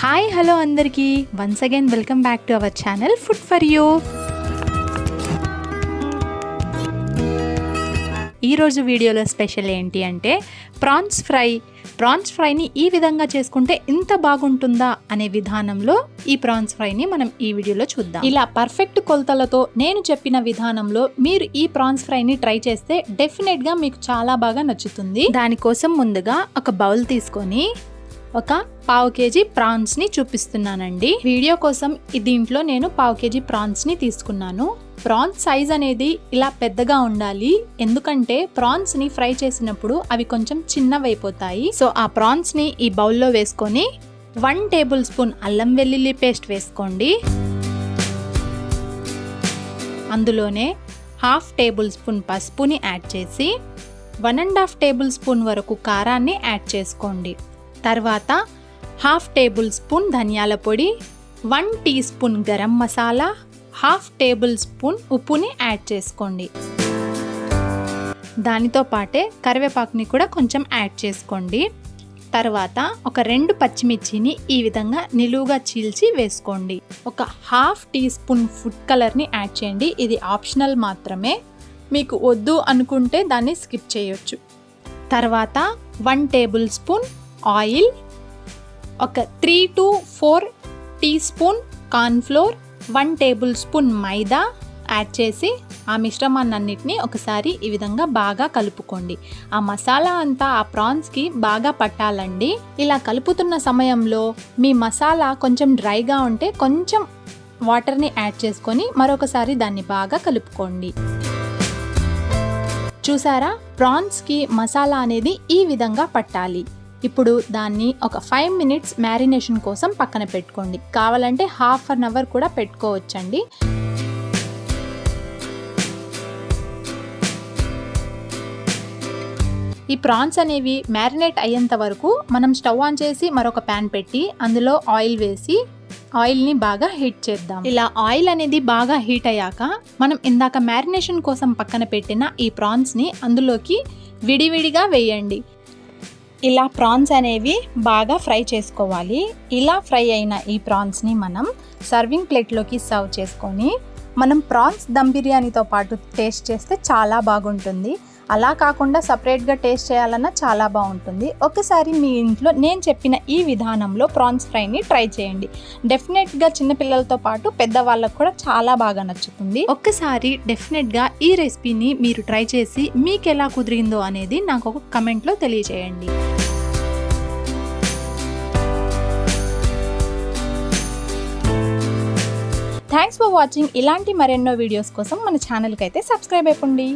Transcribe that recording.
Hi hello అందరికీ once again welcome back to our channel food for you. ఈరోజు వీడియోలో special ఏంటి అంటే ప్రాన్స్ ఫ్రైని ఈ విధంగా చేసుకుంటే ఇంత బాగుంటుందా అనే విధానంలో ఈ ప్రాన్స్ ఫ్రైని మనం ఈ వీడియోలో చూద్దాం. ఇలా పర్ఫెక్ట్ కొలతలతో నేను చెప్పిన విధానంలో మీరు ఈ ప్రాన్స్ ఫ్రైని ట్రై చేస్తే డెఫినెట్గా మీకు చాలా బాగా నచ్చుతుంది. దానికోసం ముందుగా ఒక బౌల్ తీసుకొని ఒక పావు కేజీ ప్రాన్స్ ని చూపిస్తున్నానండి. వీడియో కోసం దీంట్లో నేను పావు కేజీ ప్రాన్స్ ని తీసుకున్నాను. ప్రాన్స్ సైజ్ అనేది ఇలా పెద్దగా ఉండాలి, ఎందుకంటే ప్రాన్స్ ని ఫ్రై చేసినప్పుడు అవి కొంచెం చిన్నవైపోతాయి. సో ఆ ప్రాన్స్ ని ఈ బౌల్లో వేసుకొని 1 టేబుల్ స్పూన్ అల్లం వెల్లుల్లి పేస్ట్ వేసుకోండి. అందులోనే 1/2 టేబుల్ స్పూన్ పసుపుని యాడ్ చేసి 1.5 టేబుల్ స్పూన్ వరకు కారాన్ని యాడ్ చేసుకోండి. తర్వాత 1/2 టేబుల్ స్పూన్ ధనియాల పొడి, 1 teaspoon garam masala, 1/2 tablespoon ఉప్పుని యాడ్ చేసుకోండి. దానితో పాటే కరివేపాకుని కూడా కొంచెం యాడ్ చేసుకోండి. తర్వాత ఒక 2 పచ్చిమిర్చిని ఈ విధంగా నిలువుగా చీల్చి వేసుకోండి. ఒక 1/2 టీ స్పూన్ ఫుడ్ కలర్ని యాడ్ చేయండి. ఇది ఆప్షనల్ మాత్రమే, మీకు వద్దు అనుకుంటే దాన్ని స్కిప్ చేయొచ్చు. తర్వాత 1 టేబుల్ స్పూన్ ఆయిల్, ఒక 3 to 4 teaspoon cornflour, 1 tablespoon maida add చేసి ఆ మిశ్రమాన్నిటిని ఒకసారి ఈ విధంగా బాగా కలుపుకోండి. ఆ మసాలా అంతా ఆ ప్రాన్స్కి బాగా పట్టాలండి. ఇలా కలుపుతున్న సమయంలో మీ మసాలా కొంచెం డ్రైగా ఉంటే కొంచెం వాటర్ని యాడ్ చేసుకొని మరొకసారి దాన్ని బాగా కలుపుకోండి. చూసారా, ప్రాన్స్కి మసాలా అనేది ఈ విధంగా పట్టాలి. ఇప్పుడు దాన్ని ఒక 5 మినిట్స్ మ్యారినేషన్ కోసం పక్కన పెట్టుకోండి. కావాలంటే 1/2 అవర్ కూడా పెట్టుకోవచ్చండి. ఈ ప్రాన్స్ అనేవి మ్యారినేట్ అయ్యేంత వరకు మనం స్టవ్ ఆన్ చేసి మరొక ప్యాన్ పెట్టి అందులో ఆయిల్ వేసి ఆయిల్ని బాగా హీట్ చేద్దాం. ఇలా ఆయిల్ అనేది బాగా హీట్ అయ్యాక మనం ఇందాక మ్యారినేషన్ కోసం పక్కన పెట్టిన ఈ ప్రాన్స్ని అందులోకి విడివిడిగా వేయండి. ఇలా ప్రాన్స్ అనేవి బాగా ఫ్రై చేసుకోవాలి. ఇలా ఫ్రై అయిన ఈ ప్రాన్స్ని మనం సర్వింగ్ ప్లేట్లోకి సర్వ్ చేసుకొని మనం ప్రాన్స్ దమ్ బిర్యానీతో పాటు టేస్ట్ చేస్తే చాలా బాగుంటుంది. అలా కాకుండా సపరేట్గా టేస్ట్ చేయాలన్నా చాలా బాగుంటుంది. ఒకసారి మీ ఇంట్లో నేను చెప్పిన ఈ విధానంలో ప్రాన్స్ ఫ్రైని ట్రై చేయండి. డెఫినెట్గా చిన్నపిల్లలతో పాటు పెద్దవాళ్ళకు కూడా చాలా బాగా నచ్చుతుంది. ఒక్కసారి డెఫినెట్గా ఈ రెసిపీని మీరు ట్రై చేసి మీకు ఎలా కుదిరిందో అనేది నాకు ఒక కమెంట్లో తెలియజేయండి. Thanks for watching. ఇలాంటి మరెన్నో వీడియోస్ కోసం మన ఛానల్కి అయితే సబ్స్క్రైబ్ అయిపోండి.